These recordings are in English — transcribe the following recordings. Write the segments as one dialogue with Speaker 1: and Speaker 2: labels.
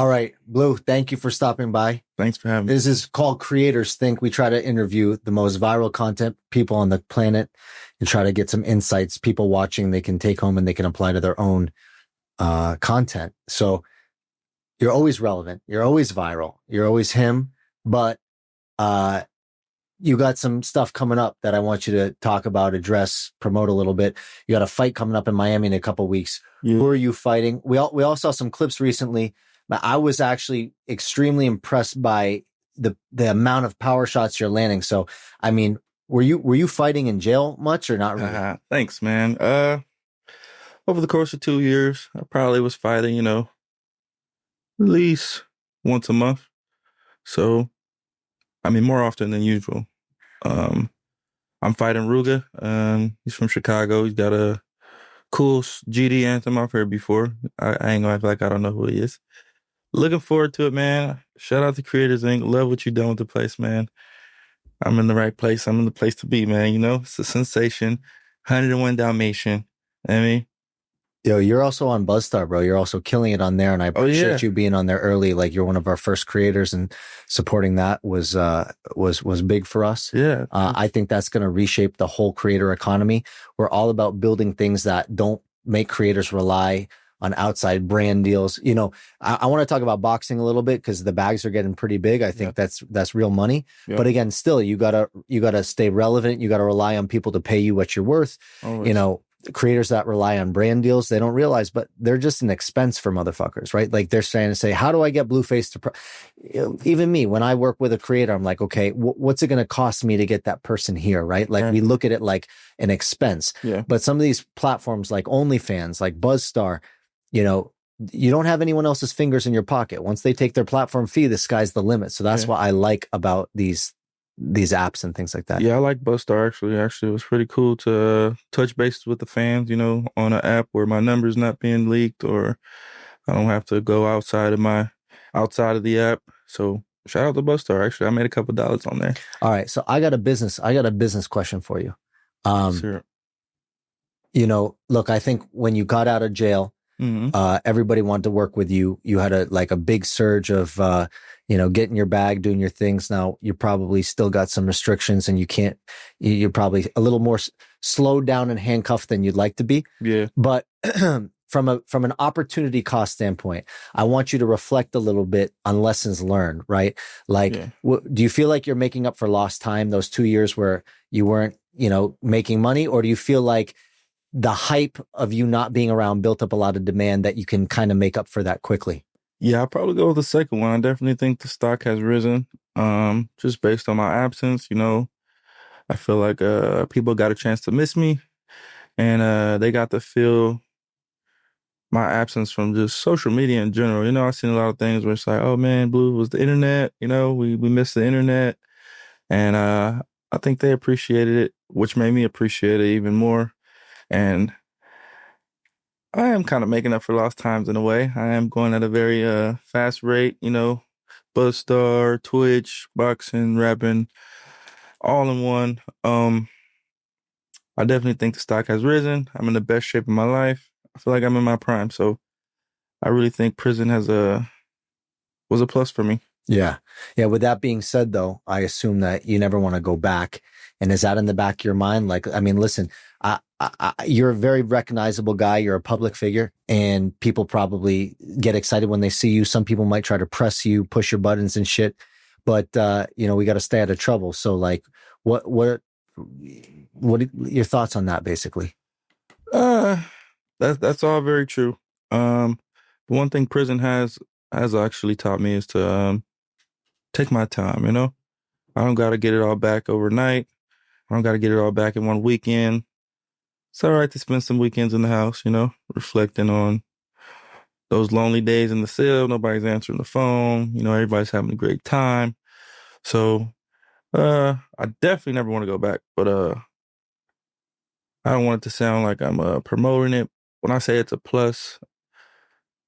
Speaker 1: All right, Blue, thank you for stopping by.
Speaker 2: Thanks for having me.
Speaker 1: This is called Creators Think. We try to interview the most viral content people on the planet and try to get some insights people watching they can take home and they can apply to their own content. So you're always relevant. You're always viral. You're always him. But you got some stuff coming up that I want you to talk about, address, promote a little bit. You got a fight coming up in Miami in a couple of weeks.
Speaker 2: Yeah.
Speaker 1: Who are you fighting? We all saw some clips recently. I was actually extremely impressed by the amount of power shots you're landing. So, I mean, were you fighting in jail much or not really?
Speaker 2: Thanks, man. Over the course of 2 years, I probably was fighting, at least once a month. So, I mean, more often than usual. I'm fighting Ruga. He's from Chicago. He's got a cool GD anthem I've heard before. I ain't gonna act like I don't know who he is. Looking forward to it, man. Shout out to Creators Inc. Love what you're doing with the place, man. I'm in the right place. I'm in the place to be, man. It's a sensation. 101 Dalmatian. I mean,
Speaker 1: Yo, you're also on BuzzStar, bro. You're also killing it on there, and I appreciate you being on there early. Like you're one of our first creators, and supporting that was big for us.
Speaker 2: Yeah,
Speaker 1: I think that's going to reshape the whole creator economy. We're all about building things that don't make creators rely on outside brand deals. I want to talk about boxing a little bit because the bags are getting pretty big. I think that's real money. Yep. But again, still, you gotta stay relevant. You gotta rely on people to pay you what you're worth. Always. Creators that rely on brand deals, they don't realize, but they're just an expense for motherfuckers, right? Like they're trying to say, how do I get Blueface to even me, when I work with a creator, I'm like, okay, what's it going to cost me to get that person here, right? Like we look at it like an expense. Yeah. But some of these platforms like OnlyFans, like BuzzStar, you don't have anyone else's fingers in your pocket. Once they take their platform fee, the sky's the limit. So that's what I like about these apps and things like that.
Speaker 2: Yeah, I like BuzzStar actually. Actually, it was pretty cool to touch base with the fans, on an app where my number's not being leaked or I don't have to go outside of the app. So shout out to BuzzStar. Actually, I made a couple dollars on there.
Speaker 1: All right. So I got a business question for you.
Speaker 2: Sure.
Speaker 1: Look, I think when you got out of jail, everybody wanted to work with you. You had a big surge of, getting your bag, doing your things. Now you probably still got some restrictions and you're probably a little more slowed down and handcuffed than you'd like to be.
Speaker 2: Yeah.
Speaker 1: But from an opportunity cost standpoint, I want you to reflect a little bit on lessons learned, right? Like, do you feel like you're making up for lost time, those 2 years where you weren't, making money? Or do you feel like the hype of you not being around built up a lot of demand that you can kind of make up for that quickly?
Speaker 2: Yeah, I'll probably go with the second one. I definitely think the stock has risen, just based on my absence. I feel like people got a chance to miss me, and they got to feel my absence from just social media in general. I've seen a lot of things where it's like, oh man, Blue was the internet. We missed the internet, and I think they appreciated it, which made me appreciate it even more. And I am kind of making up for lost times in a way. I am going at a very fast rate, BuzzStar, Twitch, boxing, rapping, all in one. I definitely think the stock has risen. I'm in the best shape of my life. I feel like I'm in my prime. So I really think prison was a plus for me.
Speaker 1: Yeah. Yeah. With that being said, though, I assume that you never want to go back. And is that in the back of your mind? Like, I mean, listen, you're a very recognizable guy. You're a public figure, and people probably get excited when they see you. Some people might try to press you, push your buttons and shit. But, we got to stay out of trouble. So like, what are your thoughts on that, basically?
Speaker 2: That's all very true. The one thing prison has actually taught me is to take my time. I don't got to get it all back overnight. I don't got to get it all back in one weekend. It's all right to spend some weekends in the house, reflecting on those lonely days in the cell. Nobody's answering the phone. Everybody's having a great time. So I definitely never want to go back, but I don't want it to sound like I'm promoting it. When I say it's a plus,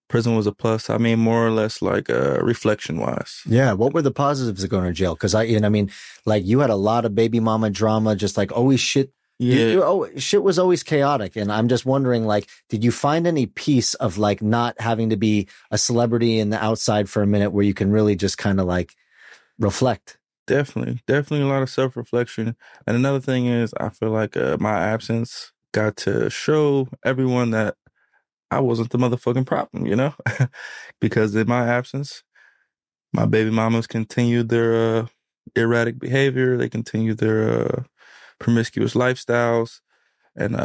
Speaker 2: prison was a plus, I mean more or less like reflection-wise.
Speaker 1: Yeah, what were the positives of going to jail? Because you had a lot of baby mama drama, just like always shit
Speaker 2: Yeah,
Speaker 1: Shit was always chaotic. And I'm just wondering, like, did you find any piece of like not having to be a celebrity in the outside for a minute where you can really just kind of like reflect?
Speaker 2: definitely a lot of self-reflection. And another thing is, I feel like my absence got to show everyone that I wasn't the motherfucking problem, you know? Because in my absence, my baby mamas continued their erratic behavior. They continued their promiscuous lifestyles. And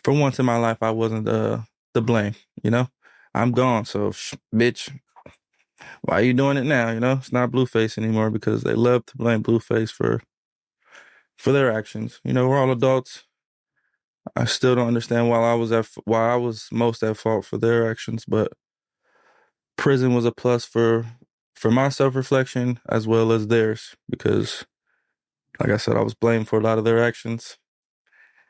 Speaker 2: for once in my life, I wasn't the blame, you know? I'm gone. So, bitch, why are you doing it now? You know, it's not Blueface anymore because they love to blame Blueface for their actions. You know, we're all adults. I still don't understand why I was most at fault for their actions, but prison was a plus for my self-reflection as well as theirs because like I said, I was blamed for a lot of their actions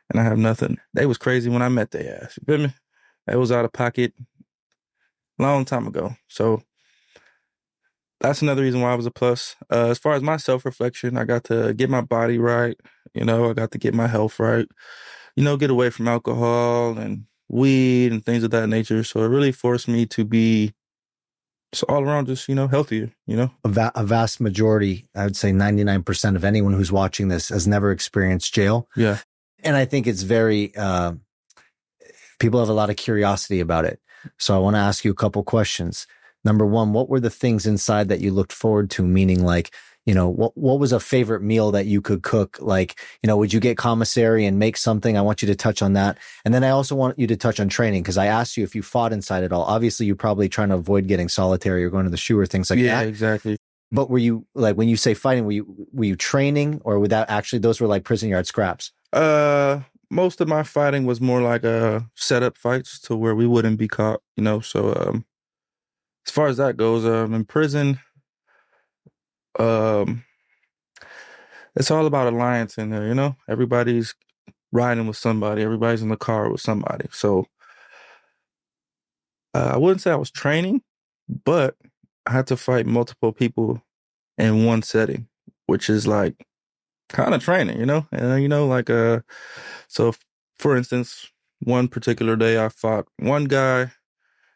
Speaker 2: and I have nothing. They was crazy when I met their ass. You feel me? They was out of pocket a long time ago. So that's another reason why I was a plus. As far as my self-reflection, I got to get my body right. You know, I got to get my health right. You know, get away from alcohol and weed and things of that nature. So it really forced me to be just all around just, you know, healthier, you know?
Speaker 1: A vast majority, I would say 99% of anyone who's watching this has never experienced jail.
Speaker 2: Yeah.
Speaker 1: And I think it's very, people have a lot of curiosity about it. So I want to ask you a couple questions. Number one, what were the things inside that you looked forward to? Meaning like, you know, what was a favorite meal that you could cook? Like, you know, would you get commissary and make something? I want you to touch on that. And then I also want you to touch on training because I asked you if you fought inside at all. Obviously, you're probably trying to avoid getting solitary or going to the shoe or things like that.
Speaker 2: Yeah, exactly.
Speaker 1: But were you like when you say fighting, were you training or would that actually those were like prison yard scraps?
Speaker 2: Most of my fighting was more like setup fights to where we wouldn't be caught, you know. So as far as that goes, in prison, um it's all about alliance in there, you know? Everybody's riding with somebody, everybody's in the car with somebody. So I wouldn't say I was training, but I had to fight multiple people in one setting, which is like kind of training, you know? And you know, like so for instance, one particular day I fought one guy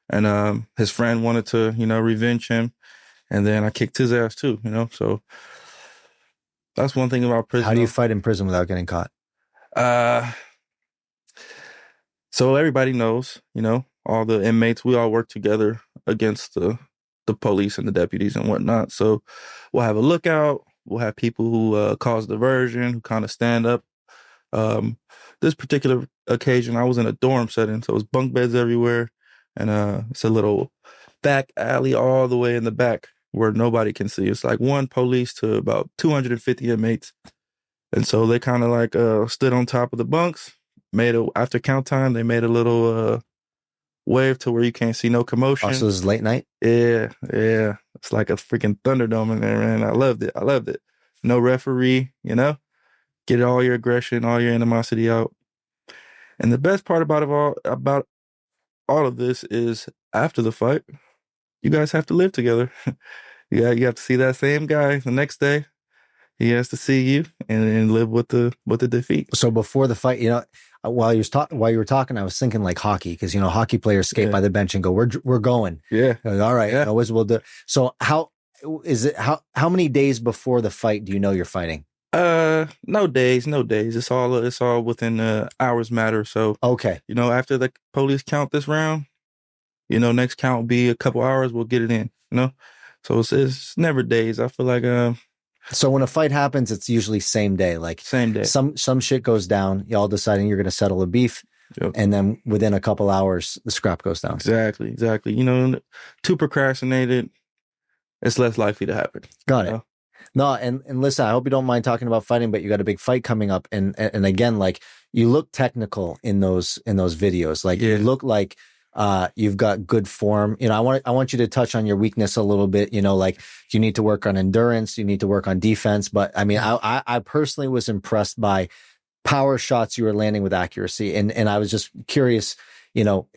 Speaker 2: and his friend wanted to, you know, revenge him. And then I kicked his ass too, you know? So that's one thing about prison.
Speaker 1: How do you fight in prison without getting caught?
Speaker 2: So everybody knows, you know, all the inmates, we all work together against the police and the deputies and whatnot. So we'll have a lookout. We'll have people who cause diversion, who kind of stand up. This particular occasion, I was in a dorm setting, so it was bunk beds everywhere. And it's a little back alley all the way in the back where nobody can see. It's like one police to about 250 inmates. And so they kind of like stood on top of the bunks, after count time, they made a little wave to where you can't see no commotion.
Speaker 1: Oh, so this is late night?
Speaker 2: Yeah. It's like a freaking Thunderdome in there, man. I loved it. No referee, you know? Get all your aggression, all your animosity out. And the best part about all of this is after the fight, you guys have to live together. You have to see that same guy the next day. He has to see you and live with the defeat.
Speaker 1: So before the fight, you know, while you were talking, I was thinking like hockey because you know hockey players skate by the bench and go, "We're going."
Speaker 2: Yeah.
Speaker 1: Like, all right. Yeah. We'll do. So how is it? How many days before the fight do you know you're fighting?
Speaker 2: No days. It's all within hours matter. So
Speaker 1: okay,
Speaker 2: you know, after the police count this round, you know, next count will be a couple hours. We'll get it in. You know, so it's never days. I feel like
Speaker 1: So when a fight happens, it's usually same day. Like
Speaker 2: same day.
Speaker 1: Some shit goes down. Y'all deciding you're going to settle a beef, and then within a couple hours, the scrap goes down.
Speaker 2: Exactly. You know, too procrastinated, it's less likely to happen.
Speaker 1: Got it. No, and listen, I hope you don't mind talking about fighting, but you got a big fight coming up, and again, like you look technical in those videos. Like you look like you've got good form. You know, I want you to touch on your weakness a little bit. You know, like you need to work on endurance, you need to work on defense. But I mean, I personally was impressed by power shots you were landing with accuracy, and I was just curious. You know,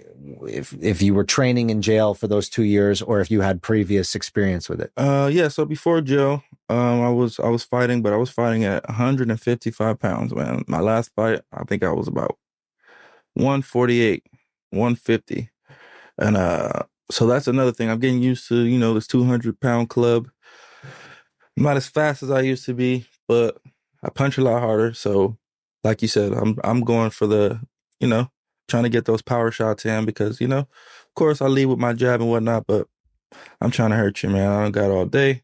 Speaker 1: if you were training in jail for those 2 years or if you had previous experience with it.
Speaker 2: Yeah. So before jail, I was fighting, but I was fighting at 155 pounds, man. My last fight, I think I was about 148, 150. And so that's another thing. I'm getting used to, this 200-pound club. I'm not as fast as I used to be, but I punch a lot harder. So, like you said, I'm going for the, you know, trying to get those power shots in because, of course I lead with my jab and whatnot, but I'm trying to hurt you, man. I don't got all day.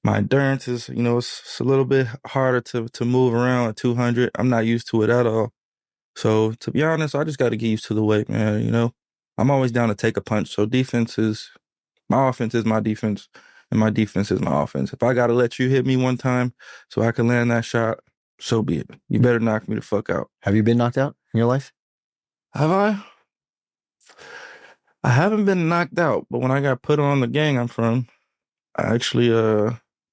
Speaker 2: My endurance is, it's a little bit harder to move around at 200. I'm not used to it at all. So to be honest, I just got to get used to the weight, man. I'm always down to take a punch. So my offense is my defense, and my defense is my offense. If I got to let you hit me one time so I can land that shot, so be it. You better knock me the fuck out.
Speaker 1: Have you been knocked out in your life?
Speaker 2: Have I? I haven't been knocked out, but when I got put on the gang I'm from, I actually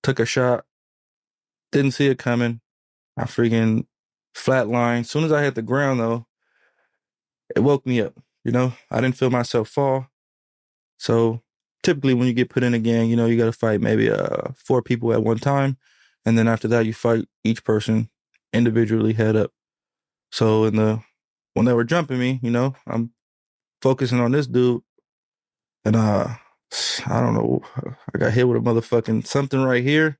Speaker 2: took a shot, didn't see it coming. I freaking flatlined. As soon as I hit the ground, though, it woke me up. I didn't feel myself fall. So typically when you get put in a gang, you got to fight maybe 4 people at one time. And then after that, you fight each person individually head up. So when they were jumping me, I'm focusing on this dude. And I don't know, I got hit with a motherfucking something right here.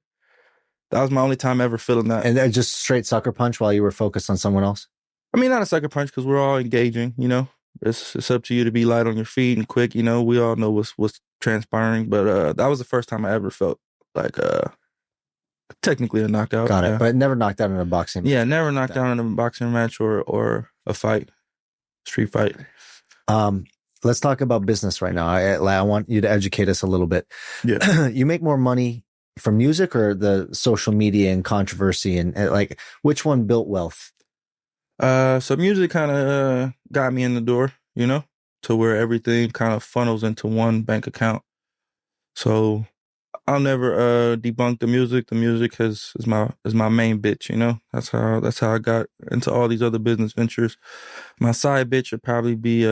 Speaker 2: That was my only time ever feeling that.
Speaker 1: And then just straight sucker punch while you were focused on someone else?
Speaker 2: I mean, not a sucker punch because we're all engaging, It's up to you to be light on your feet and quick, We all know what's transpiring. But that was the first time I ever felt like technically a knockout.
Speaker 1: Got it.
Speaker 2: Yeah.
Speaker 1: But never knocked out in a boxing match.
Speaker 2: Yeah, never knocked out in a boxing match or a fight, street fight.
Speaker 1: Let's talk about business right now. I want you to educate us a little bit.
Speaker 2: Yeah.
Speaker 1: You make more money from music or the social media and controversy and like which one built wealth?
Speaker 2: So music kind of got me in the door, to where everything kind of funnels into one bank account. So I'll never debunk the music. The music is my main bitch, That's how I got into all these other business ventures. My side bitch would probably be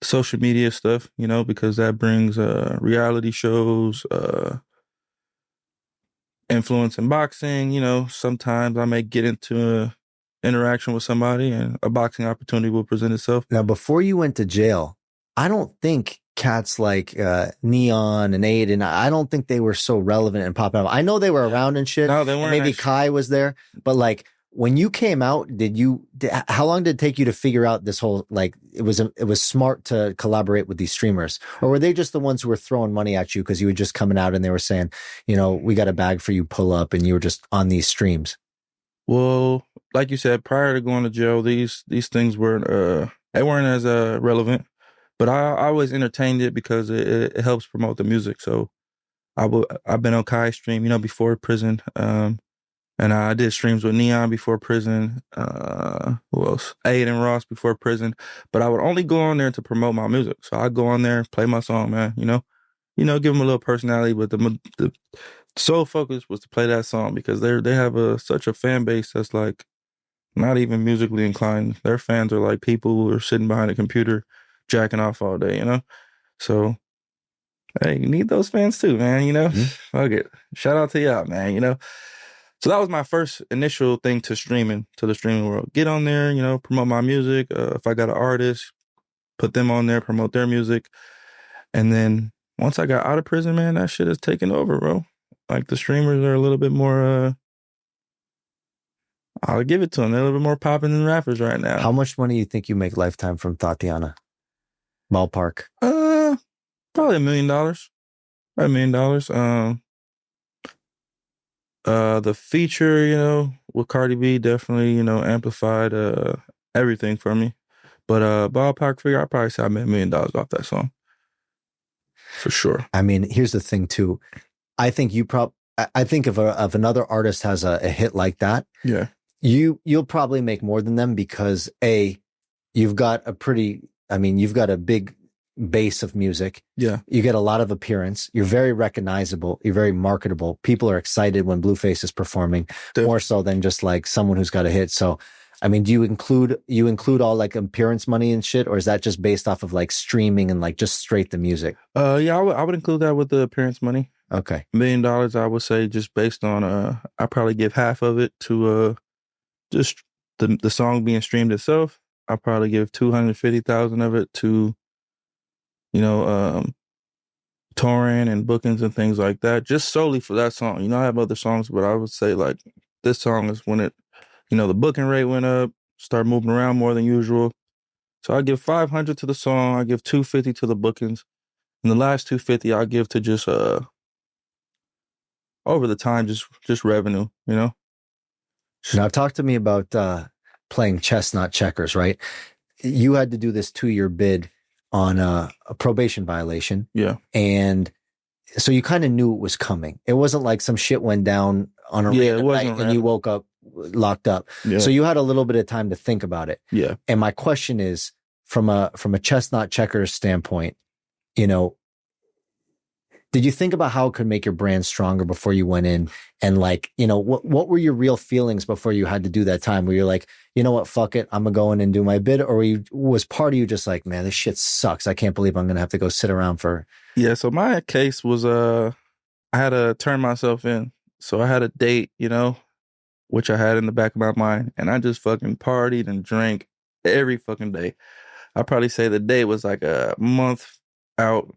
Speaker 2: social media stuff, because that brings reality shows, influence in boxing. Sometimes I may get into a interaction with somebody and a boxing opportunity will present itself.
Speaker 1: Now, before you went to jail, I don't think cats like Neon and Aiden, I don't think they were so relevant and popping up. I know they were around and shit.
Speaker 2: No, they weren't.
Speaker 1: Maybe Kai was there, but like when you came out, how long did it take you to figure out this whole, like, it was smart to collaborate with these streamers? Or were they just the ones who were throwing money at you because you were just coming out and they were saying, we got a bag for you, pull up, and you were just on these streams?
Speaker 2: Well, like you said, prior to going to jail, these things weren't as relevant, but I always entertained it because it helps promote the music. So I've been on Kai's stream, before prison, and I did streams with Neon before prison. Who else? Aiden Ross before prison, but I would only go on there to promote my music. So I'd go on there, play my song, man. Give them a little personality, but the sole focus was to play that song because they have such a fan base that's like not even musically inclined. Their fans are like people who are sitting behind a computer jacking off all day, So, hey, you need those fans too, man,
Speaker 1: Mm-hmm.
Speaker 2: Fuck it. Shout out to y'all, man, So that was my first initial thing to the streaming world. Get on there, promote my music. If I got an artist, put them on there, promote their music. And then once I got out of prison, man, that shit is taking over, bro. Like the streamers are a little bit more, I'll give it to them. They're a little bit more popping than rappers right now.
Speaker 1: How much money do you think you make lifetime from Tatiana? Ballpark.
Speaker 2: Probably $1 million. $1 million. The feature, with Cardi B definitely, amplified everything for me. But ballpark figure, I probably say I made $1 million off that song. For sure.
Speaker 1: I mean, here's the thing too. I think I think if another artist has a hit like that,
Speaker 2: yeah,
Speaker 1: you'll probably make more than them because you've got a big base of music.
Speaker 2: Yeah.
Speaker 1: You get a lot of appearance. You're very recognizable. You're very marketable. People are excited when Blueface is performing, more so than just like someone who's got a hit. So, I mean, do you include all like appearance money and shit, or is that just based off of like streaming and like just straight the music?
Speaker 2: Yeah, I would include that with the appearance money.
Speaker 1: Okay.
Speaker 2: $1 million, I would say, just based on I probably give half of it to just the song being streamed itself. I probably give 250,000 of it to, you know, touring and bookings and things like that, just solely for that song. You know, I have other songs, but I would say like this song is when it, the booking rate went up, start moving around more than usual. So I give 500 to the song, I give 250 to the bookings, and the last 250 I give to just over the time, just revenue.
Speaker 1: Now, talk to me about playing chess, not checkers, right? You had to do this 2-year bid on a probation violation.
Speaker 2: Yeah.
Speaker 1: And so you kind of knew it was coming. It wasn't like some shit went down on a random night and you woke up locked up.
Speaker 2: Yeah.
Speaker 1: So you had a little bit of time to think about it.
Speaker 2: Yeah.
Speaker 1: And my question is, from a chess, not checkers standpoint, did you think about how it could make your brand stronger before you went in? And like, what were your real feelings before you had to do that time where you're like, you know what, fuck it, I'm gonna go in and do my bid? Or was part of you just like, man, this shit sucks. I can't believe I'm gonna have to go sit around for.
Speaker 2: Yeah. So my case was, I had to turn myself in. So I had a date, which I had in the back of my mind, and I just fucking partied and drank every fucking day. I probably say the date was like a month out,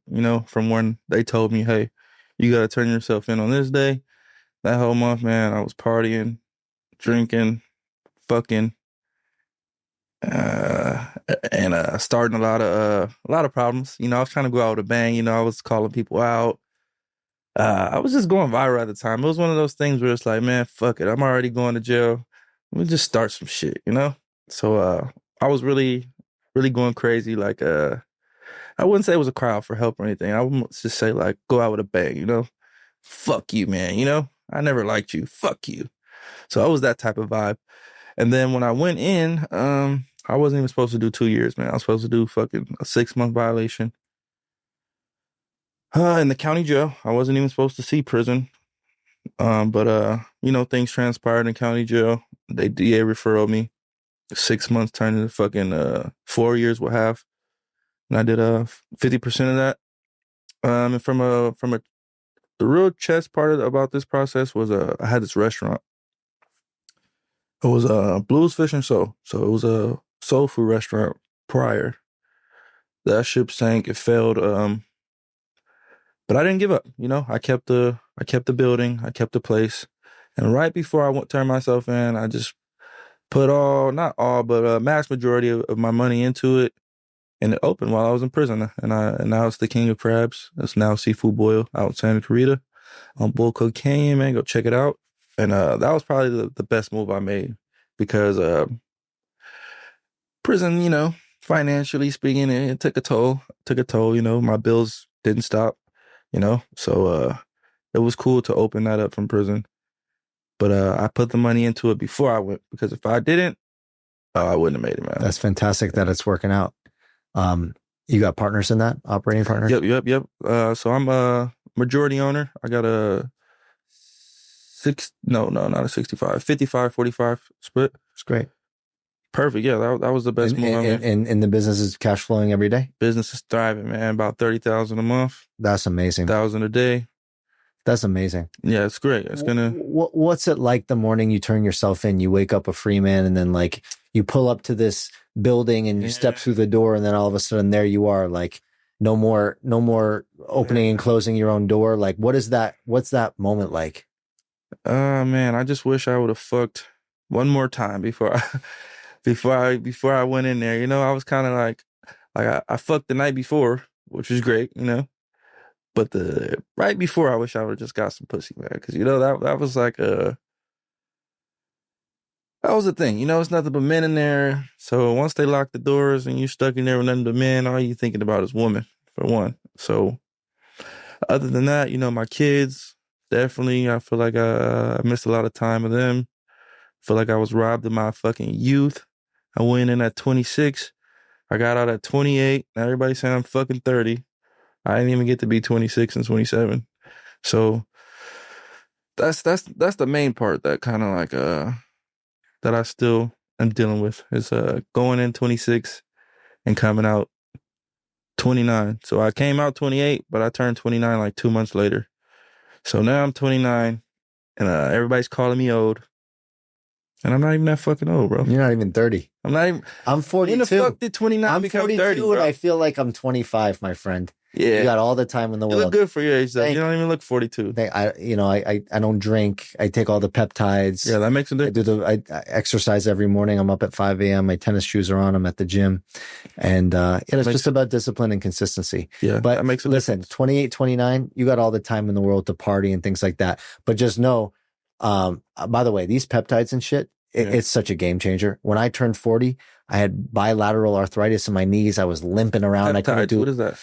Speaker 2: from when they told me, hey, you got to turn yourself in on this day. That whole month, man, I was partying, drinking, fucking, and starting a lot of problems. I was trying to go out with a bang. I was calling people out. I was just going viral at the time. It was one of those things where it's like, man, fuck it, I'm already going to jail. Let me just start some shit, So I was really, really going crazy. Like, I wouldn't say it was a cry out for help or anything. I would just say like, go out with a bang, Fuck you, man, I never liked you. Fuck you. So I was that type of vibe. And then when I went in, I wasn't even supposed to do 2 years, man. I was supposed to do fucking a 6-month violation. In the county jail. I wasn't even supposed to see prison. But things transpired in county jail. They DA referred me. 6 months turned into fucking 4 years with half. And I did 50% of that. And the real chess part about this process was I had this restaurant. It was Blueface and Soul. So it was a soul food restaurant prior. That ship sank. It failed. But I didn't give up. I kept the building. I kept the place. And right before I turned myself in, I just put not all, but a mass majority of my money into it. And it opened while I was in prison. And now it's the King of Crabs. It's now Seafood Boil out in Santa Clarita on Bull Cocaine, man. Go check it out. And that was probably the best move I made because prison, financially speaking, it took a toll. My bills didn't stop, So it was cool to open that up from prison. But I put the money into it before I went because if I didn't, I wouldn't have made it, man.
Speaker 1: That's fantastic that it's working out. You got partners in that, operating partners?
Speaker 2: Yep. So I'm a majority owner. I got a not a 65, 55-45 split.
Speaker 1: It's great.
Speaker 2: Perfect. Yeah, that was the best move I made.
Speaker 1: And the business is cash flowing every day?
Speaker 2: Business is thriving, man. About 30,000 a month.
Speaker 1: That's amazing.
Speaker 2: 1,000 a day.
Speaker 1: That's amazing.
Speaker 2: Yeah, it's great. It's gonna.
Speaker 1: What's it like the morning you turn yourself in? You wake up a free man, and then like you pull up to this building, and you step through the door, and then all of a sudden there you are. Like no more opening and closing your own door. Like what's that moment like?
Speaker 2: Man, I just wish I would have fucked one more time before I went in there. I was kind of like I fucked the night before, which was great, But the right before, I wish I would have just got some pussy, man. Because that was like that was the thing. It's nothing but men in there. So once they lock the doors and you stuck in there with nothing but men, all you thinking about is woman for one. So other than that, my kids definitely. I feel like I missed a lot of time with them. I feel like I was robbed of my fucking youth. I went in at 26. I got out at 28. Now everybody's saying I'm fucking 30. I didn't even get to be 26 and 27. So that's the main part that kind of like that I still am dealing with is going in 26 and coming out 29. So I came out 28, but I turned 29 like 2 months later. So now I'm 29 and everybody's calling me old. And I'm not even that fucking old, bro.
Speaker 1: You're not even 30.
Speaker 2: I'm not even.
Speaker 1: I'm 42.
Speaker 2: When the fuck did 29
Speaker 1: I'm
Speaker 2: become
Speaker 1: 42
Speaker 2: 30,
Speaker 1: and
Speaker 2: bro?
Speaker 1: I feel like I'm 25, my friend.
Speaker 2: Yeah.
Speaker 1: You got all the time in the
Speaker 2: You
Speaker 1: world.
Speaker 2: look good for your age, though.
Speaker 1: Thank
Speaker 2: You don't even look 42.
Speaker 1: I don't drink. I take all the peptides.
Speaker 2: Yeah, that makes a difference.
Speaker 1: I exercise every morning. I'm up at 5 a.m. My tennis shoes are on. I'm at the gym. And it's just about discipline and consistency.
Speaker 2: Yeah,
Speaker 1: but
Speaker 2: that makes a
Speaker 1: listen,
Speaker 2: difference.
Speaker 1: 28, 29, you got all the time in the world to party and things like that. But just know, by the way, these peptides and shit, it's such a game changer. When I turned 40, I had bilateral arthritis in my knees. I was limping around.
Speaker 2: Peptides,
Speaker 1: I couldn't do.
Speaker 2: What is that?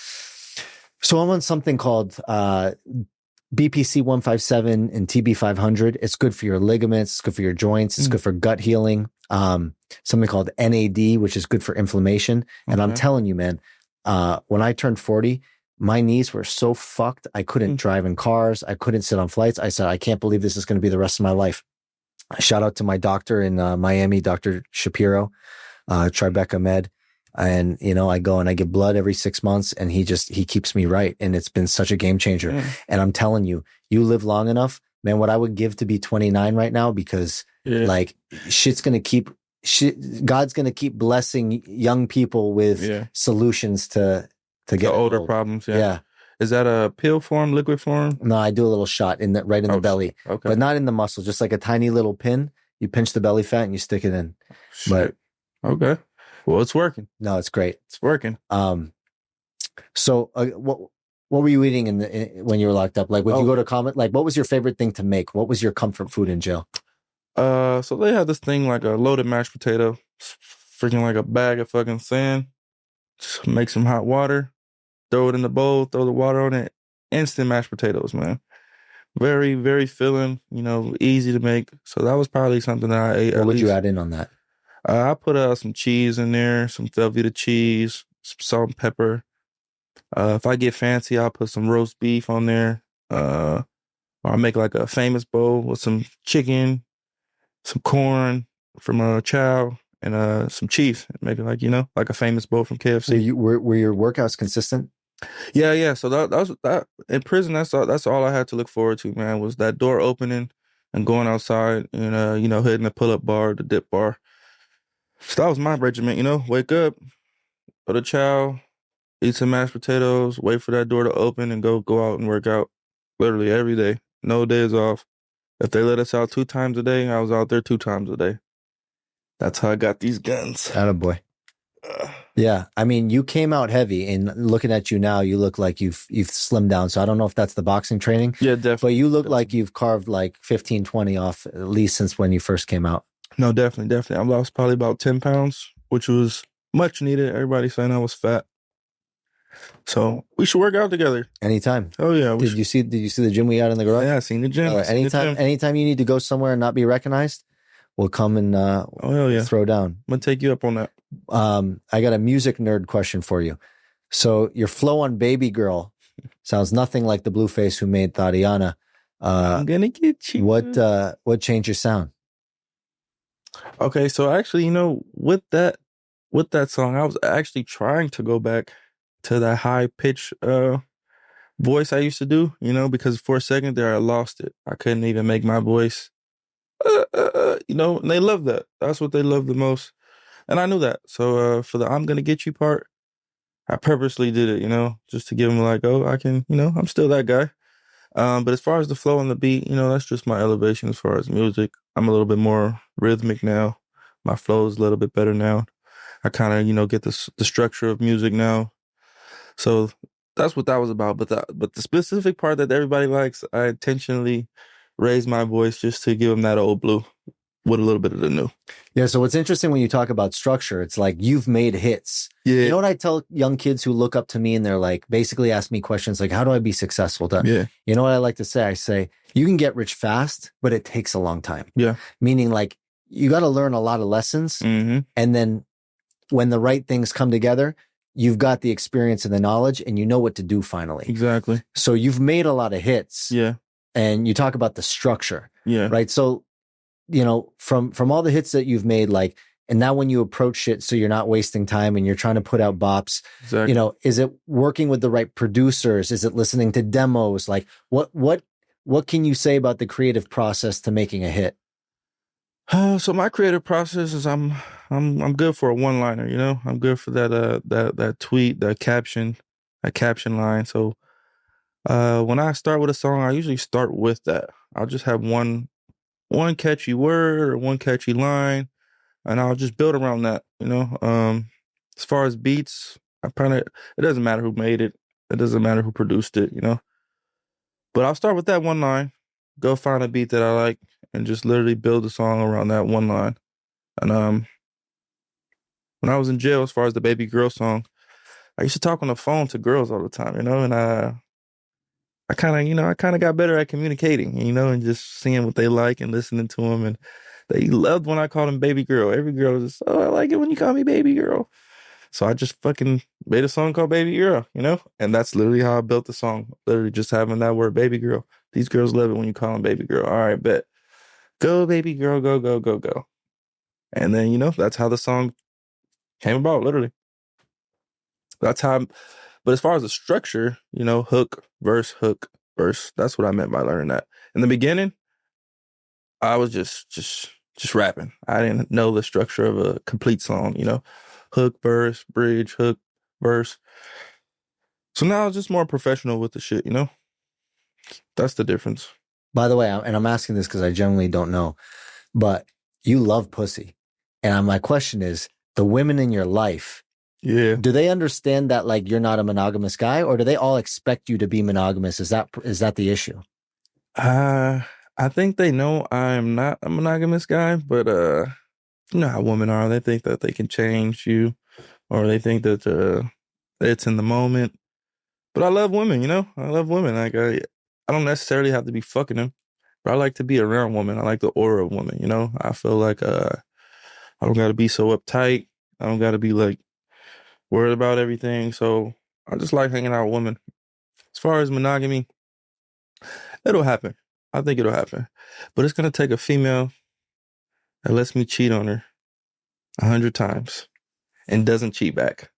Speaker 1: So I'm on something called BPC 157 and TB 500. It's good for your ligaments. It's good for your joints. It's good for gut healing. Something called NAD, which is good for inflammation. And I'm telling you, man, when I turned 40, my knees were so fucked. I couldn't drive in cars. I couldn't sit on flights. I said, I can't believe this is going to be the rest of my life. Shout out to my doctor in Miami, Dr. Shapiro, Tribeca Med. And, I go and I give blood every 6 months and he keeps me right. And it's been such a game changer. And I'm telling you, you live long enough, man, what I would give to be 29 right now, because like God's going to keep blessing young people with solutions to get
Speaker 2: older
Speaker 1: old.
Speaker 2: problems.
Speaker 1: Yeah.
Speaker 2: Is that a pill form, liquid form?
Speaker 1: No, I do a little shot right in the belly, but not in the muscle, just like a tiny little pin. You pinch the belly fat and you stick it in.
Speaker 2: Shit. But okay. Well, it's working.
Speaker 1: No, it's great.
Speaker 2: It's working.
Speaker 1: So what were you eating when you were locked up? Like, would you go to comment? Like, what was your favorite thing to make? What was your comfort food in jail?
Speaker 2: So they had this thing like a loaded mashed potato, freaking like a bag of fucking sand. Just make some hot water, throw it in the bowl, throw the water on it. Instant mashed potatoes, man. Very, very filling, easy to make. So that was probably something that I ate.
Speaker 1: What would you add in on that?
Speaker 2: I put some cheese in there, some Velveeta cheese, some salt and pepper. If I get fancy, I'll put some roast beef on there. Or I'll make like a famous bowl with some chicken, some corn from a chow, and some cheese. Make it like a famous bowl from KFC.
Speaker 1: So were your workouts consistent?
Speaker 2: Yeah. So that was that in prison. That's all I had to look forward to, man. Was that door opening and going outside and hitting the pull up bar, the dip bar. So that was my regiment. Wake up, go to chow, eat some mashed potatoes, wait for that door to open, and go out and work out. Literally every day, no days off. If they let us out 2 times a day, I was out there 2 times a day. That's how I got these guns.
Speaker 1: Attaboy. Yeah, I mean, you came out heavy, and looking at you now, you look like you've slimmed down. So I don't know if that's the boxing training.
Speaker 2: Yeah, definitely.
Speaker 1: But you look like you've carved like 15, 20 off, at least since when you first came out.
Speaker 2: No, definitely. I lost probably about 10 pounds, which was much needed. Everybody's saying I was fat. So we should work out together.
Speaker 1: Anytime.
Speaker 2: Oh yeah.
Speaker 1: Did you see the gym we got in the garage?
Speaker 2: Yeah, I seen the gym.
Speaker 1: Anytime you need to go somewhere and not be recognized, we'll come and throw down.
Speaker 2: I'm gonna take you up on that.
Speaker 1: I got a music nerd question for you. So your flow on Baby Girl sounds nothing like the Blueface who made Tatiana.
Speaker 2: I'm gonna get you.
Speaker 1: What changed your sound?
Speaker 2: Okay, so actually, with that song, I was actually trying to go back to that high pitch voice I used to do, because for a second there I lost it. I couldn't even make my voice, and they love that. That's what they love the most. And I knew that. So for the I'm gonna get you part, I purposely did it, just to give them like, oh, I can, I'm still that guy. But as far as the flow and the beat, that's just my elevation as far as music. I'm a little bit more rhythmic now. My flow is a little bit better now. I kind of, get the structure of music now. So that's what that was about. But the specific part that everybody likes, I intentionally raised my voice just to give them that old blue with a little bit of the new.
Speaker 1: Yeah. So what's interesting when you talk about structure, it's like you've made hits.
Speaker 2: Yeah.
Speaker 1: You know what I tell young kids who look up to me and they're like, basically ask me questions like, how do I be successful?
Speaker 2: Yeah.
Speaker 1: You know what I like to say? I say, you can get rich fast, but it takes a long time.
Speaker 2: Yeah.
Speaker 1: Meaning like you got to learn a lot of lessons.
Speaker 2: Mm-hmm.
Speaker 1: And then when the right things come together, you've got the experience and the knowledge and you know what to do finally.
Speaker 2: Exactly.
Speaker 1: So you've made a lot of hits.
Speaker 2: Yeah.
Speaker 1: And you talk about the structure.
Speaker 2: Yeah.
Speaker 1: Right. So, from all the hits that you've made, like, and now when you approach it, so you're not wasting time and you're trying to put out bops,
Speaker 2: exactly.
Speaker 1: Is it working with the right producers? Is it listening to demos? Like what what can you say about the creative process to making a hit?
Speaker 2: So my creative process is I'm good for a one liner, you know. I'm good for that tweet, that caption line. So when I start with a song, I usually start with that. I'll just have one catchy word or one catchy line, and I'll just build around that, you know. As far as beats, I kind of it doesn't matter who made it, it doesn't matter who produced it, you know. But I'll start with that one line, go find a beat that I like, and just literally build a song around that one line. And when I was in jail, as far as the baby girl song, I used to talk on the phone to girls all the time, you know, and I kind of got better at communicating, you know, and just seeing what they like and listening to them. And they loved when I called them baby girl. Every girl was just, oh, I like it when you call me baby girl. So I just fucking made a song called Baby Girl, you know? And that's literally how I built the song. Literally just having that word, baby girl. These girls love it when you call them baby girl. All right, bet. Go, baby girl, go, go, go, go. And then, you know, that's how the song came about, literally. That's how, but as far as the structure, you know, hook, verse, that's what I meant by learning that. In the beginning, I was just rapping. I didn't know the structure of a complete song, you know, hook, verse, bridge, hook, verse. So now I'm just more professional with the shit, you know? That's the difference.
Speaker 1: By the way, and I'm asking this because I generally don't know, but you love pussy. And my question is, the women in your life,
Speaker 2: Yeah.
Speaker 1: do they understand that like you're not a monogamous guy, or do they all expect you to be monogamous? Is that the issue?
Speaker 2: I think they know I'm not a monogamous guy, but you know how women are. They think that they can change you, or they think that it's in the moment. But I love women, you know? I love women. Like I don't necessarily have to be fucking them, but I like to be around women. I like the aura of women, you know? I feel like I don't gotta be so uptight. I don't gotta be like worried about everything. So I just like hanging out with women. As far as monogamy, it'll happen. I think it'll happen. But it's gonna take a female that lets me cheat on her 100 times and doesn't cheat back.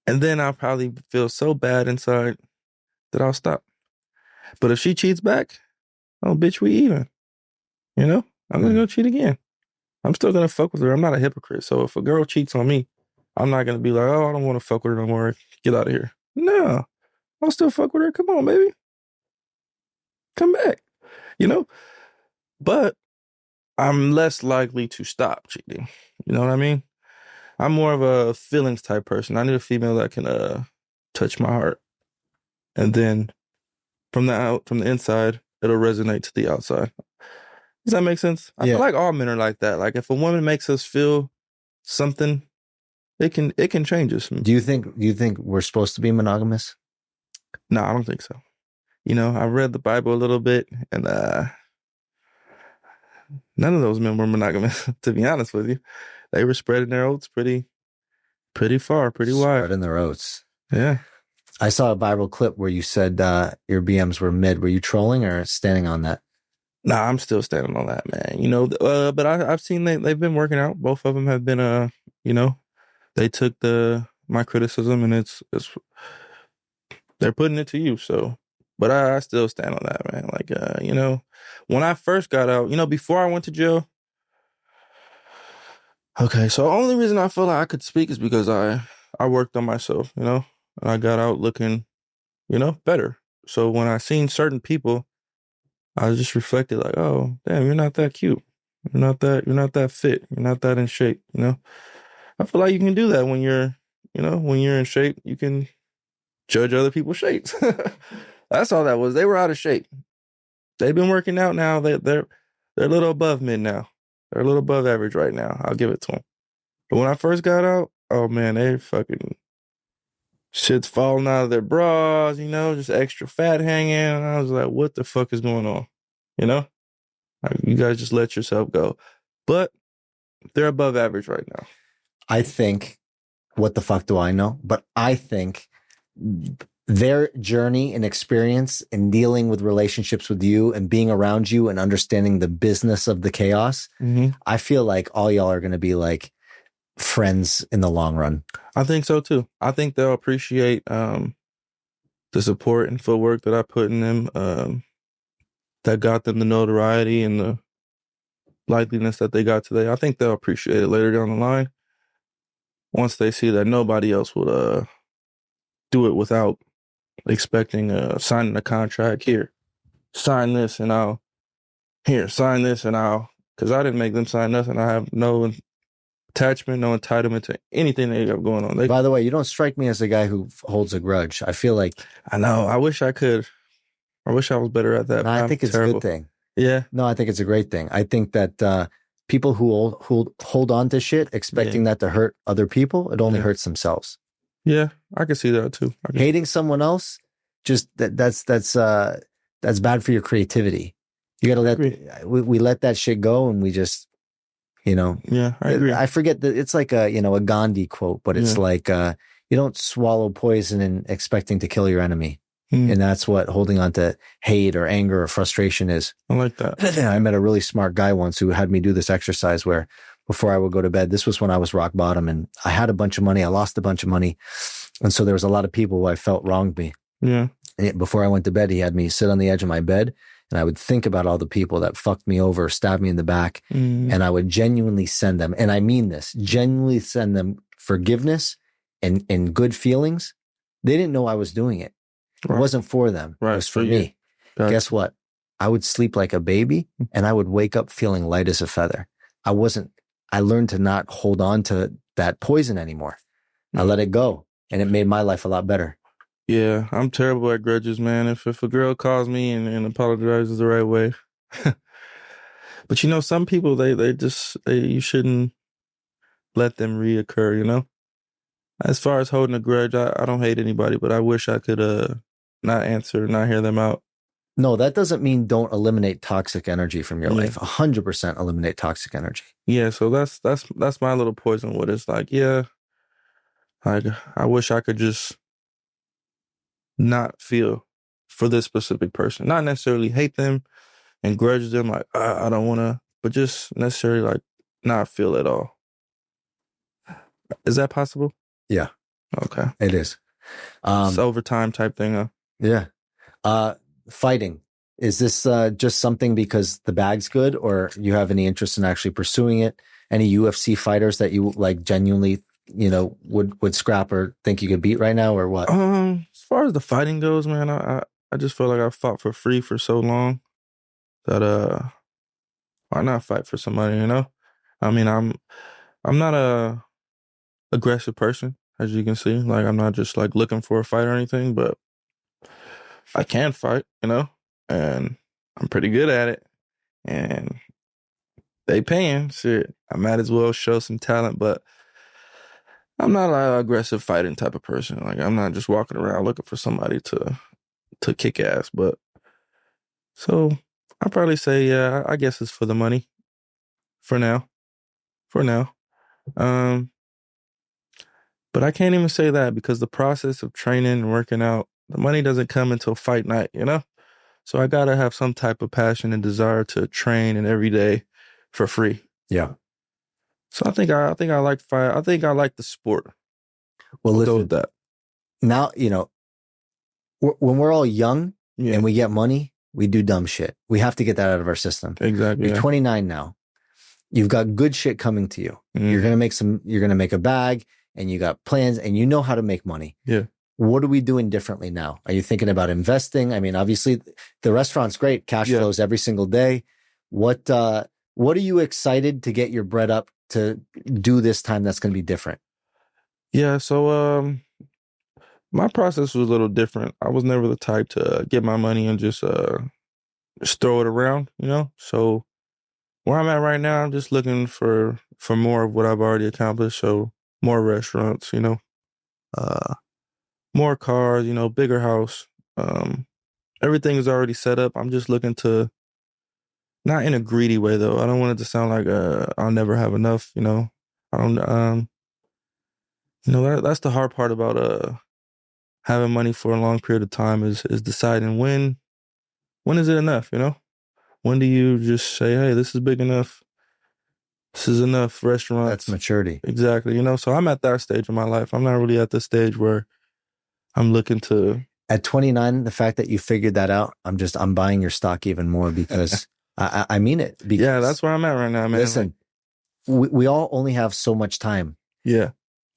Speaker 2: And then I'll probably feel so bad inside that I'll stop. But if she cheats back, oh bitch, we even. You know? I'm gonna go cheat again. I'm still gonna fuck with her. I'm not a hypocrite. So if a girl cheats on me, I'm not gonna be like, oh, I don't want to fuck with her no more. Get out of here. No, I'll still fuck with her. Come on, baby. Come back. You know? But I'm less likely to stop cheating. You know what I mean? I'm more of a feelings type person. I need a female that can touch my heart. And then from the inside, it'll resonate to the outside. Does that make sense? I feel
Speaker 1: Yeah.
Speaker 2: like all men are like that. Like if a woman makes us feel something, it can change us.
Speaker 1: Do you think we're supposed to be monogamous?
Speaker 2: No, I don't think so. You know, I read the Bible a little bit, and none of those men were monogamous. To be honest with you, they were spreading their oats pretty far, pretty wide.
Speaker 1: Spreading their oats.
Speaker 2: Yeah.
Speaker 1: I saw a viral clip where you said your BMs were mid. Were you trolling or standing on that?
Speaker 2: Nah, I'm still standing on that, man. You know, but I've seen they've been working out. Both of them have been, you know, they took my criticism and it's they're putting it to use. So, but I still stand on that, man. Like, you know, when I first got out, you know, before I went to jail. Okay, so the only reason I feel like I could speak is because I worked on myself, you know, and I got out looking, you know, better. So when I seen certain people, I just reflected like, oh, damn, you're not that cute. You're not that fit. You're not that in shape, you know? I feel like you can do that when when you're in shape, you can judge other people's shapes. That's all that was. They were out of shape. They've been working out now. They're a little above mid now. They're a little above average right now. I'll give it to them. But when I first got out, oh man, they fucking shit's falling out of their bras, you know, just extra fat hanging. And I was like, what the fuck is going on? You know? Like, you guys just let yourself go. But they're above average right now.
Speaker 1: I think, what the fuck do I know? But I think their journey and experience in dealing with relationships with you and being around you and understanding the business of the chaos, I feel like all y'all are going to be like friends in the long run.
Speaker 2: I think so too. I think they'll appreciate the support and footwork that I put in them, that got them the notoriety and the likeliness that they got today. I think they'll appreciate it later down the line once they see that nobody else would do it without expecting signing a contract. Here, sign this and I'll sign this and I'll, because I didn't make them sign nothing. I have no attachment, no entitlement to anything they got going on.
Speaker 1: By the way, you don't strike me as a guy who holds a grudge. I feel like
Speaker 2: I know. I wish I could. I wish I was better at that.
Speaker 1: no, I think it's
Speaker 2: terrible.
Speaker 1: a good thing.
Speaker 2: Yeah.
Speaker 1: No, I think it's a great thing. I think that people who hold on to shit expecting that to hurt other people, it only hurts themselves.
Speaker 2: Yeah, I can see that too.
Speaker 1: Hating someone else, just that's bad for your creativity. You got to let we let that shit go, and we just,
Speaker 2: Yeah, I agree.
Speaker 1: I forget that it's like a Gandhi quote, but it's like you don't swallow poison and expecting to kill your enemy. And that's what holding on to hate or anger or frustration is.
Speaker 2: I like that.
Speaker 1: I met a really smart guy once who had me do this exercise where before I would go to bed, this was when I was rock bottom and I had a bunch of money. I lost a bunch of money. And so there was a lot of people who I felt wronged me.
Speaker 2: Yeah.
Speaker 1: And before I went to bed, he had me sit on the edge of my bed and I would think about all the people that fucked me over, stabbed me in the back. And I would genuinely send them, and I mean this, genuinely send them forgiveness and good feelings. They didn't know I was doing it. It wasn't for them. It was for me. Guess what? I would sleep like a baby and I would wake up feeling light as a feather. I learned to not hold on to that poison anymore. I let it go and it made my life a lot better.
Speaker 2: Yeah, I'm terrible at grudges, man. If a girl calls me and apologizes the right way. But some people, you shouldn't let them reoccur, As far as holding a grudge, I don't hate anybody, but I wish I could not answer, not hear them out.
Speaker 1: No, that doesn't mean don't eliminate toxic energy from your life. 100% eliminate toxic energy.
Speaker 2: Yeah, so that's my little poison. What it's like, I wish I could just not feel for this specific person, not necessarily hate them and grudge them. Like I don't want to, but just necessarily like not feel at all. Is that possible?
Speaker 1: Yeah.
Speaker 2: Okay.
Speaker 1: It is.
Speaker 2: It's overtime type thing, huh?
Speaker 1: Yeah. Fighting. Is this just something because the bag's good, or you have any interest in actually pursuing it? Any UFC fighters that you like genuinely, would scrap or think you could beat right now, or what?
Speaker 2: As far as the fighting goes, man, I just feel like I fought for free for so long that why not fight for somebody, I mean, I'm not a aggressive person, as you can see. Like, I'm not just like looking for a fight or anything, but I can fight, and I'm pretty good at it. And they paying, shit. I might as well show some talent, but I'm not an aggressive fighting type of person. Like, I'm not just walking around looking for somebody to kick ass. But so I'd probably say, yeah, I guess it's for the money for now. But I can't even say that because the process of training and working out, the money doesn't come until fight night, So I got to have some type of passion and desire to train and every day for free.
Speaker 1: Yeah.
Speaker 2: So I think I like fight. I think I like the sport.
Speaker 1: Well,
Speaker 2: We'll
Speaker 1: listen,
Speaker 2: go with that.
Speaker 1: Now, when we're all young and we get money, we do dumb shit. We have to get that out of our system.
Speaker 2: Exactly.
Speaker 1: You're 29 now. You've got good shit coming to you. You're going to make a bag and you got plans and you know how to make money.
Speaker 2: Yeah.
Speaker 1: What are we doing differently now? Are you thinking about investing? I mean, obviously the restaurant's great. Cash flows every single day. What are you excited to get your bread up to do this time that's going to be different?
Speaker 2: Yeah. So, my process was a little different. I was never the type to get my money and just throw it around, So where I'm at right now, I'm just looking for more of what I've already accomplished. So more restaurants, more cars, bigger house. Everything is already set up. I'm just looking to, not in a greedy way though. I don't want it to sound like I'll never have enough, I don't that's the hard part about having money for a long period of time is deciding when is it enough, When do you just say, hey, this is big enough? This is enough restaurants.
Speaker 1: That's maturity.
Speaker 2: Exactly. So I'm at that stage of my life. I'm not really at the stage where I'm looking to.
Speaker 1: At 29, the fact that you figured that out, I'm buying your stock even more because I mean it.
Speaker 2: Yeah,
Speaker 1: Because
Speaker 2: that's where I'm at right now, man.
Speaker 1: listen, we all only have so much time.
Speaker 2: Yeah,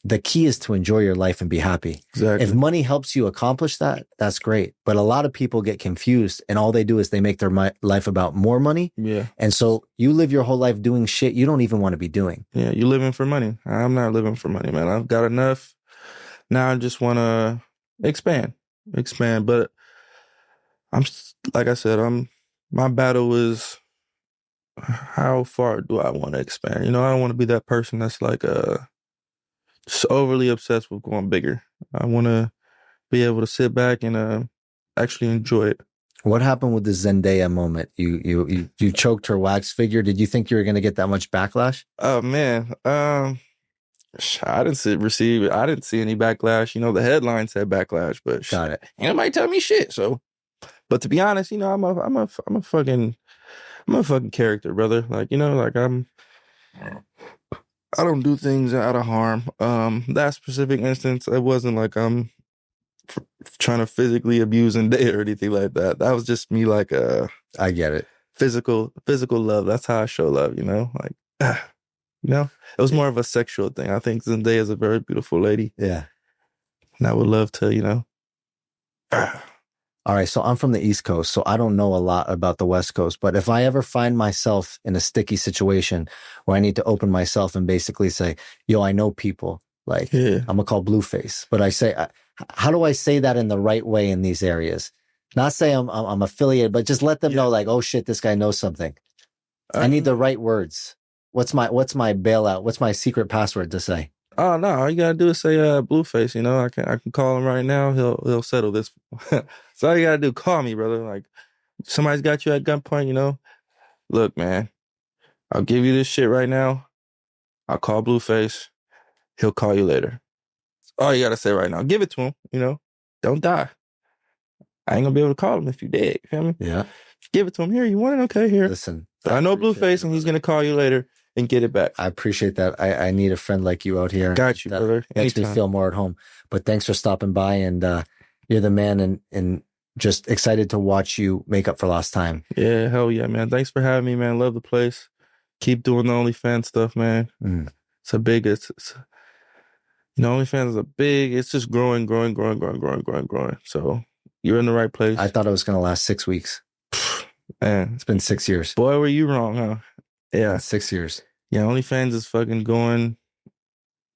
Speaker 1: The key is to enjoy your life and be happy.
Speaker 2: exactly.
Speaker 1: If money helps you accomplish that, that's great. But a lot of people get confused and all they do is they make their life about more money.
Speaker 2: Yeah.
Speaker 1: And so you live your whole life doing shit you don't even want to be doing.
Speaker 2: Yeah, you living for money. I'm not living for money, man. I've got enough. Now I just want to expand. But like I said, my battle is how far do I want to expand? I don't want to be that person that's like just overly obsessed with going bigger. I want to be able to sit back and actually enjoy it.
Speaker 1: What happened with the Zendaya moment? You choked her wax figure. Did you think you were going to get that much backlash?
Speaker 2: Oh man, I didn't see any backlash. The headline said backlash, but
Speaker 1: Got it.
Speaker 2: ain't nobody tell me shit. So, but to be honest, I'm a fucking character, brother. Like, I don't do things out of harm. That specific instance, it wasn't like I'm trying to physically abuse and date or anything like that. That was just me, like
Speaker 1: I get it.
Speaker 2: Physical love. That's how I show love. Like, it was more of a sexual thing. I think Zendaya is a very beautiful lady.
Speaker 1: Yeah.
Speaker 2: And I would love to,
Speaker 1: All right. So I'm from the East Coast, so I don't know a lot about the West Coast. But if I ever find myself in a sticky situation where I need to open myself and basically say, yo, I know people, like I'm going to call Blueface. But I say, how do I say that in the right way in these areas? Not say I'm affiliated, but just let them know, like, oh shit, this guy knows something. I need the right words. What's my bailout? What's my secret password to say?
Speaker 2: Oh no, all you gotta do is say Blueface. I can call him right now. He'll settle this. So all you gotta do, call me, brother. Like, somebody's got you at gunpoint. Look, man, I'll give you this shit right now. I'll call Blueface. He'll call you later. That's all you gotta say right now. Give it to him. Don't die. I ain't gonna be able to call him if you dead. You feel me?
Speaker 1: Yeah.
Speaker 2: Give it to him. Here, you want it? Okay, here.
Speaker 1: Listen,
Speaker 2: But I know Blueface, and he's gonna call you later and get it back.
Speaker 1: I appreciate that. I need a friend like you out here.
Speaker 2: Got you,
Speaker 1: that
Speaker 2: brother.
Speaker 1: Makes me feel more at home. But thanks for stopping by, and you're the man, and just excited to watch you make up for lost time.
Speaker 2: Yeah, hell yeah, man. Thanks for having me, man. Love the place. Keep doing the OnlyFans stuff, man. It's a big, OnlyFans is it's just growing. So you're in the right place.
Speaker 1: I thought it was going to last 6 weeks.
Speaker 2: Man,
Speaker 1: it's been 6 years.
Speaker 2: Boy, were you wrong, huh? Yeah.
Speaker 1: 6 years.
Speaker 2: Yeah, OnlyFans is fucking going.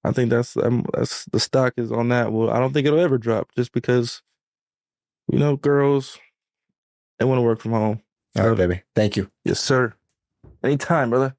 Speaker 2: I think that's the stock is on that. Well, I don't think it'll ever drop just because, girls, they want to work from home.
Speaker 1: All right, baby. Thank you.
Speaker 2: Yes, sir. Anytime, brother.